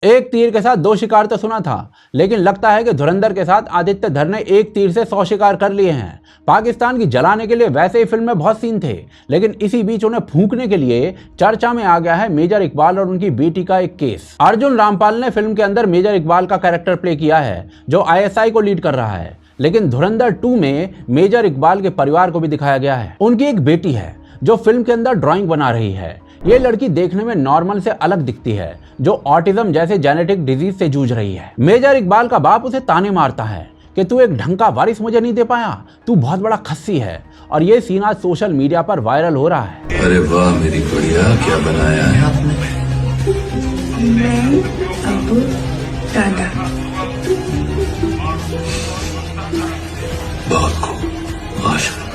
एक तीर के साथ 2 शिकार तो सुना था, लेकिन लगता है कि धुरंधर के साथ आदित्य धर ने एक तीर से 100 शिकार कर लिए हैं। पाकिस्तान की जलाने के लिए वैसे ही फिल्म में बहुत सीन थे, लेकिन इसी बीच उन्हें फूंकने के लिए चर्चा में आ गया है मेजर इकबाल और उनकी बेटी का एक केस। अर्जुन रामपाल ने फिल्म के अंदर मेजर इकबाल का कैरेक्टर प्ले किया है, जो ISI को लीड कर रहा है, लेकिन धुरंधर 2 में मेजर इकबाल के परिवार को भी दिखाया गया है। उनकी एक बेटी है जो फिल्म के अंदर ड्राइंग बना रही है। ये लड़की देखने में नॉर्मल से अलग दिखती है, जो ऑटिज्म जैसे जेनेटिक डिजीज से जूझ रही है। मेजर इकबाल का बाप उसे ताने मारता है कि तू एक ढंग का वारिस मुझे नहीं दे पाया, तू बहुत बड़ा खस्सी है। और ये सीन आज सोशल मीडिया पर वायरल हो रहा है। अरे वाह मेरी बढ़िया, क्या बनाया है आपने? मैं, अबू, दादा। बहुत खूब, माशाल्लाह।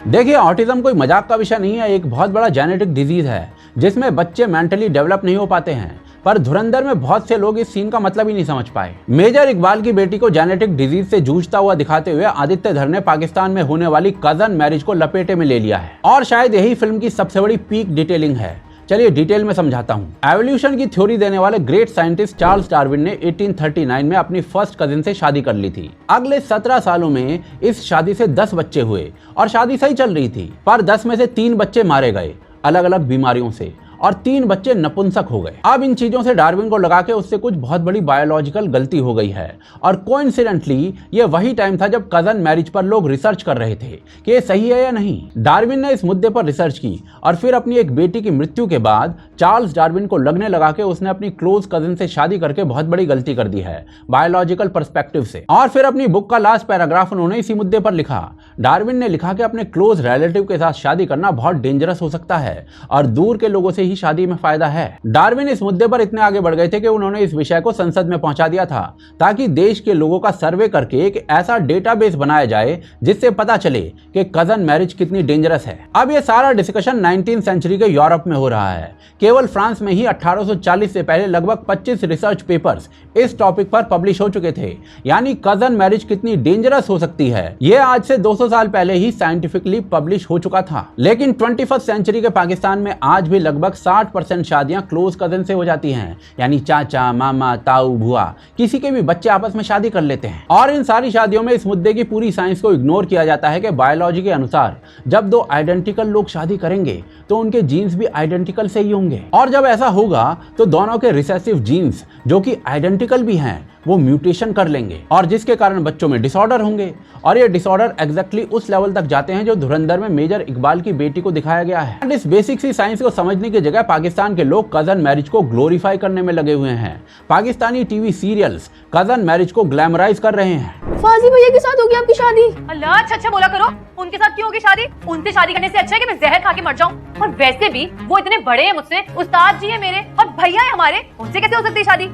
देखिए, ऑटिज्म कोई मजाक का विषय नहीं है, एक बहुत बड़ा जेनेटिक डिजीज है जिसमें बच्चे मेंटली डेवलप नहीं हो पाते हैं। पर धुरंधर में बहुत से लोग इस सीन का मतलब ही नहीं समझ पाए। मेजर इकबाल की बेटी को जेनेटिक डिजीज से जूझता हुआ दिखाते हुए आदित्य धर ने पाकिस्तान में होने वाली कजन मैरिज को लपेटे में ले लिया है, और शायद यही फिल्म की सबसे बड़ी पीक डिटेलिंग है। चलिए डिटेल में समझाता हूँ। एवोल्यूशन की थ्योरी देने वाले ग्रेट साइंटिस्ट चार्ल्स डार्विन ने 1839 में अपनी फर्स्ट कजिन से शादी कर ली थी। अगले 17 सालों में इस शादी से 10 बच्चे हुए और शादी सही चल रही थी, पर 10 में से 3 बच्चे मारे गए अलग अलग बीमारियों से, और 3 बच्चे नपुंसक हो गए। अब इन चीजों से डार्विन को लगा कि उससे कुछ बहुत बड़ी बायोलॉजिकल गलती हो गई है, और कोइंसिडेंटली ये वही टाइम था जब कजन मैरिज पर लोग रिसर्च कर रहे थे कि ये सही है या नहीं। डार्विन ने इस मुद्दे पर रिसर्च की, और फिर अपनी एक बेटी की मृत्यु के बाद चार्ल्स डार्विन को लगने लगा कि उसने अपनी क्लोज कजन से शादी करके बहुत बड़ी गलती कर दी है बायोलॉजिकल पर्सपेक्टिव से। और फिर अपनी बुक का लास्ट पैराग्राफ उन्होंने इसी मुद्दे पर लिखा। डार्विन ने लिखा कि अपने क्लोज रिलेटिव के साथ शादी करना बहुत डेंजरस हो सकता है, और दूर के लोगों से ही शादी में फायदा है। डार्विन इस मुद्दे पर इतने आगे बढ़ गए थे कि उन्होंने इस विषय को संसद में पहुंचा दिया था, ताकि देश के लोगों का सर्वे करके एक ऐसा डेटाबेस बनाया जाए जिससे पता चले कि कजन मैरिज कितनी डेंजरस है। अब ये सारा डिस्कशन 19वीं सेंचुरी के यूरोप में हो रहा है। केवल फ्रांस में ही 1840 से पहले लगभग 25 रिसर्च पेपर्स इस टॉपिक पर पब्लिश हो चुके थे, यानी कजन मैरिज कितनी डेंजरस हो सकती है ये आज से 200 साल पहले ही साइंटिफिकली पब्लिश हो चुका था। लेकिन 21st सेंचुरी के पाकिस्तान में आज भी लगभग 60% शादियां क्लोज कजन से हो जाती हैं, यानी चाचा, मामा, ताऊ, बुआ, किसी के भी बच्चे आपस में शादी कर लेते हैं। और इन सारी शादियों में इस मुद्दे की पूरी साइंस को इग्नोर किया जाता है कि बायोलॉजी के अनुसार जब 2 आइडेंटिकल लोग शादी करेंगे तो उनके जीन्स भी आइडेंटिकल से ही होंगे, और जब ऐसा होगा तो दोनों के रिसेसिव जीन्स जो कि आइडेंटिकल भी हैं वो म्यूटेशन कर लेंगे, और जिसके कारण बच्चों में डिसऑर्डर होंगे। और ये डिसऑर्डर एग्जैक्टली उस लेवल तक जाते हैं जो धुरंधर में मेजर इकबाल की बेटी को दिखाया गया है। इस बेसिक सी साइंस को समझने की जगह पाकिस्तान के लोग कजन मैरिज को ग्लोरीफाई करने में लगे हुए हैं। Pakistani TV serials cousin marriage को ग्लैमराइज कर रहे हैं। फाजी भैया के साथ होगी आपकी शादी? अल्लाह, अच्छा बोला करो। उनके साथ क्यों होगी शादी? उनसे शादी करने से अच्छा है कि मैं जहर खा के मर जाऊं। और वैसे भी वो इतने बड़े हैं मुझसे, उस्ताद जी है मेरे और भैया है हमारे, उनसे कैसे हो सकती है शादी?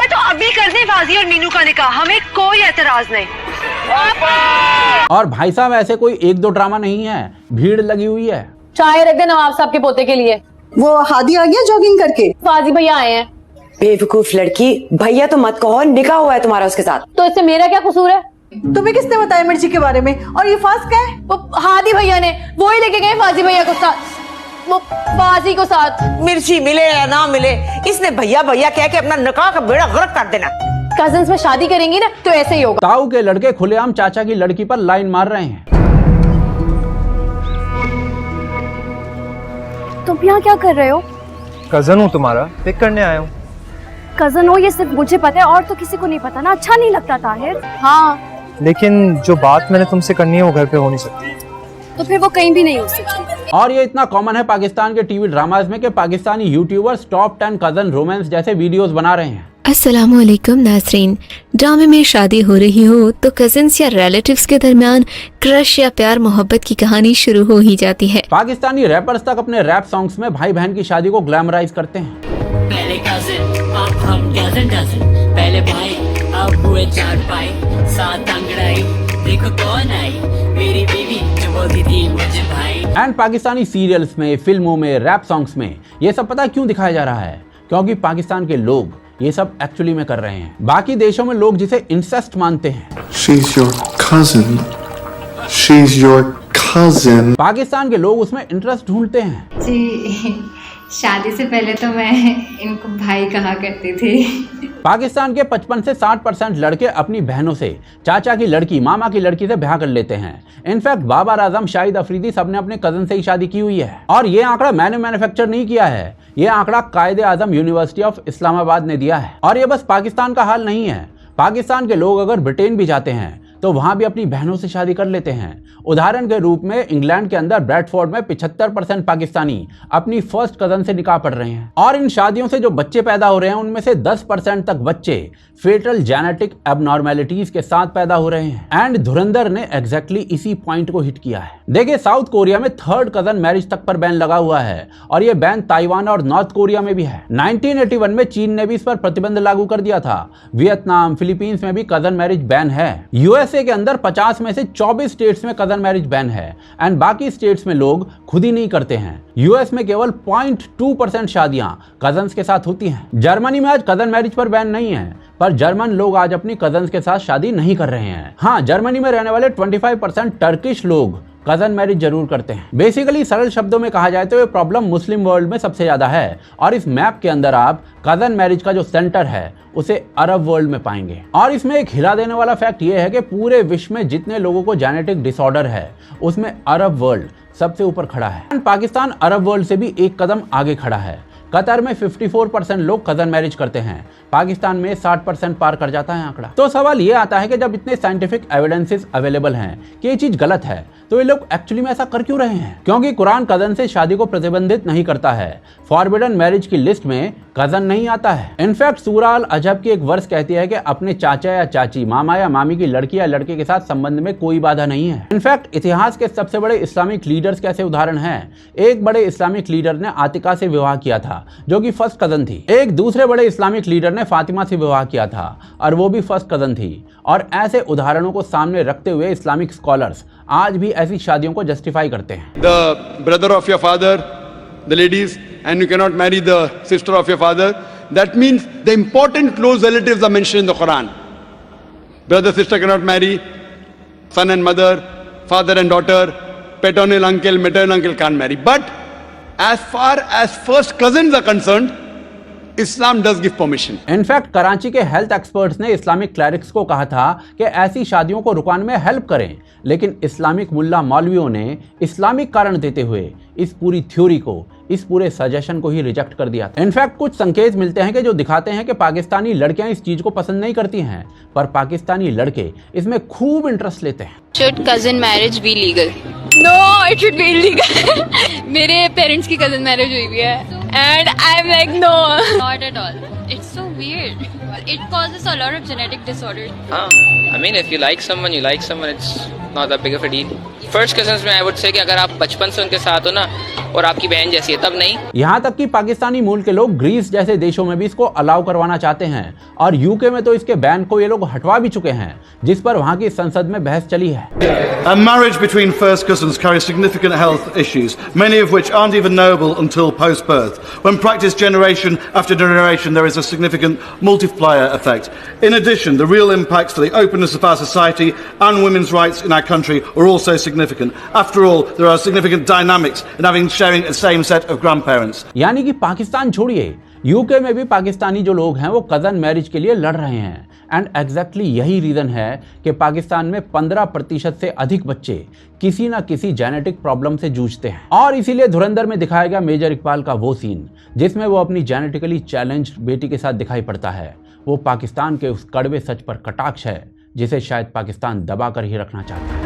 तो अभी कर दें फाजी और मीनू का निकाह, हमें कोई एतराज नहीं। और भाई साहब, ऐसे कोई 1-2 ड्रामा नहीं है, भीड़ लगी हुई है। चाय रख दे नवाब साहब के पोते के लिए। वो हादी आ गया जॉगिंग करके। फाजी भैया आए हैं। बेवकूफ लड़की, भैया तो मत कहो, निकाह हुआ है तुम्हारा उसके साथ। तो इससे मेरा क्या कसूर है? तुम्हें किसने बताया मिर्ची के बारे में? और ये फास क्या है? वो हादी भैया ने, वो ही लेके गए फाजी भैया को साथ, वो फाजी को साथ। मिर्ची मिले या ना मिले, इसने भैया भैया कह के अपना निकाह का बेड़ा गर्क कर देना। कजिन्स में शादी करेंगी ना तो ऐसे ही होगा। ताऊ के लड़के खुलेआम चाचा की लड़की पर लाइन मार रहे हैं। तुम यहाँ क्या कर रहे हो? कजन हूँ तुम्हारा, पिक करने आया हूँ। कजन हो ये सिर्फ मुझे पता है, और तो किसी को नहीं पता ना। अच्छा नहीं लगता ताहिर। हाँ, लेकिन जो बात मैंने तुमसे करनी है वो घर पे हो नहीं सकती। तो फिर वो कहीं भी नहीं हो सकती। और ये इतना कॉमन है पाकिस्तान के टीवी ड्रामाज में कि Pakistani YouTubers top 10 cousin romance जैसे वीडियोस बना रहे हैं। अस्सलामुअलैकुम नाज़रीन, ड्रामे में शादी हो रही हो तो कजिन्स या रिलेटिव्स के दरमियान क्रश या प्यार मोहब्बत की कहानी शुरू हो ही जाती है। पाकिस्तानी रैपर्स तक अपने रैप सॉन्ग्स में भाई बहन की शादी को ग्लैमराइज करते हैं। पहले कजिन, अब हम डजन, पहले भाई अब हुए 4 भाई, 7 अंगड़ाई, देखो कौन आई मेरी बीवी जो बोलती थी मुझे भाई। एंड पाकिस्तानी सीरियल्स में, फिल्मों में, रैप सॉन्ग्स में ये सब पता क्यों दिखाया जा रहा है? क्योंकि पाकिस्तान के लोग ये सब एक्चुअली में कर रहे हैं। बाकी देशों में लोग जिसे इंसेस्ट मानते हैं, She's your cousin. She's your cousin. Pakistan के लोग उसमें इंटरेस्ट ढूंढते हैं। शादी से पहले तो मैं इनको भाई कहा करती थी। पाकिस्तान के 55 से 60% लड़के अपनी बहनों से, चाचा की लड़की, मामा की लड़की से ब्याह कर लेते हैं। इनफैक्ट बाबर आजम, शाहिद अफरीदी सबने अपने कजन से ही शादी की हुई है। और ये आंकड़ा मैंने मैन्युफैक्चर नहीं किया है, ये आंकड़ा कायदे आजम यूनिवर्सिटी ऑफ इस्लामाबाद ने दिया है। और ये बस पाकिस्तान का हाल नहीं है, पाकिस्तान के लोग अगर ब्रिटेन भी जाते हैं तो वहां भी अपनी बहनों से शादी कर लेते हैं। उदाहरण के रूप में इंग्लैंड के अंदर ब्रैडफोर्ड में 75% पाकिस्तानी अपनी फर्स्ट कजन से निकाह पढ़ रहे हैं। और इन शादियों से जो बच्चे पैदा हो रहे हैं उनमें से 10% तक बच्चे फेटल जेनेटिक एबनॉर्मेलिटीज के साथ पैदा हो रहे हैं। एंड धुरंधर ने एग्जैक्टली इसी पॉइंट को हिट किया है। देखिए, साउथ कोरिया में थर्ड कजन मैरिज तक पर बैन लगा हुआ है और ये बैन ताइवान और नॉर्थ कोरिया में भी है। 1981 में चीन ने भी इस पर प्रतिबंध लागू कर दिया था। वियतनाम, फिलीपींस में भी कजन मैरिज बैन है। यूएसए के अंदर 50 में से 24 स्टेट्स में कजन मैरिज बैन है एंड बाकी स्टेट्स में लोग खुद ही नहीं करते हैं। यूएस में केवल 0.2% शादियां कजन्स के साथ होती हैं। जर्मनी में आज कजन मैरिज पर बैन नहीं है, पर जर्मन लोग आज अपनी कजन्स के साथ शादी नहीं कर रहे हैं। हाँ, जर्मनी में रहने वाले 25% टर्किश लोग कजन मैरिज जरूर करते हैं। बेसिकली सरल शब्दों में कहा जाए तो ये प्रॉब्लम मुस्लिम वर्ल्ड में सबसे ज्यादा है और इस मैप के अंदर आप कजन मैरिज का जो सेंटर है उसे अरब वर्ल्ड में पाएंगे। और इसमें एक हिला देने वाला फैक्ट ये है कि पूरे विश्व में जितने लोगों को जेनेटिक डिसऑर्डर है उसमें अरब वर्ल्ड सबसे ऊपर खड़ा है। पाकिस्तान अरब वर्ल्ड से भी एक कदम आगे खड़ा है। कतर में 54% लोग कजन मैरिज करते हैं, पाकिस्तान में 60% पार कर जाता है आंकड़ा। तो सवाल ये आता है कि जब इतने साइंटिफिक एविडेंसेस अवेलेबल हैं कि ये चीज गलत है, तो ये लोग एक्चुअली में ऐसा कर क्यों रहे हैं? क्योंकि कुरान कजन से शादी को प्रतिबंधित नहीं करता है। फॉरबिडन मैरिज की लिस्ट में कजन नहीं आता है। इनफैक्ट सूरह अल अजब की एक वर्स कहती है कि अपने चाचा या चाची, मामा या मामी की लड़की या लड़के के साथ संबंध में कोई बाधा नहीं है। इनफैक्ट इतिहास के सबसे बड़े इस्लामिक लीडर्स के ऐसे उदाहरण हैं। एक बड़े इस्लामिक लीडर ने आतिका से विवाह किया था जो कि फर्स्ट कजन थी। एक दूसरे बड़े इस्लामिक लीडर ने फातिमा से विवाह किया था और वो भी फर्स्ट कजन थी। और ऐसे उदाहरणों को सामने रखते हुए इस्लामिक स्कॉलर्स आज भी ऐसी शादियों को जस्टिफाई करते हैं। The brother of your father, the ladies, and you cannot marry the sister of your father. That means the important close relatives are mentioned in the Quran. Brother, sister cannot marry, son and mother, father and daughter, paternal uncle, maternal uncle can't marry. But as far as first cousins are concerned, Islam does give permission. In fact Karachi के health experts ने Islamic clerics को कहा था कि ऐसी शादियों को रुकवाने में हेल्प करें, लेकिन इस्लामिक मुल्ला मौलवियों ने इस्लामिक कारण देते हुए इस पूरी थ्योरी को, इस पूरे सजेशन को ही रिजेक्ट कर दिया। इनफैक्ट कुछ संकेत मिलते हैं कि जो दिखाते हैं कि पाकिस्तानी लड़कियां इस चीज को पसंद नहीं करती हैं, पर पाकिस्तानी लड़के इसमें खूब इंटरेस्ट लेते हैं। Should cousin marriage be legal? No, it should be illegal. मेरे पेरेंट्स की कजन मैरिज हुई भी है and I'm like no. Not at all. It's so weird. It causes a lot of genetic disorders. I mean, if you like someone, you like someone. It's not that big of a deal. First cousins में I would say कि अगर आप बचपन से उनके साथ हो ना और आपकी बहन जैसी है तब नहीं। यहाँ तक कि पाकिस्तानी मूल के लोग ग्रीस जैसे देशों में भी इसको अलाउ करवाना चाहते हैं और यूके में तो इसके बैन को ये लोग हटवा भी चुके हैं, जिस पर वहाँ की संसद में बहस चली है। A marriage between first cousins carries significant health issues, many of which aren't even knowable until post-birth. When practiced generation after generation, there is a significant multiplier effect. In addition, the real impacts for the openness of our society and women's rights in our country are also significant. After all, there are significant dynamics in having sharing a same set of grandparents. यानी कि पाकिस्तान छोड़िए, UK में भी पाकिस्तानी जो लोग हैं वो cousin marriage के लिए लड़ रहे हैं। एंड एग्जैक्टली यही रीजन है कि पाकिस्तान में 15% से अधिक बच्चे किसी ना किसी जेनेटिक प्रॉब्लम से जूझते हैं। और इसीलिए धुरंधर में दिखाया गया मेजर इकबाल का वो सीन जिसमें वो अपनी जेनेटिकली चैलेंज्ड बेटी के साथ दिखाई पड़ता है, वो पाकिस्तान के उस कड़वे सच पर कटाक्ष है जिसे शायद पाकिस्तान दबा कर ही रखना चाहता है।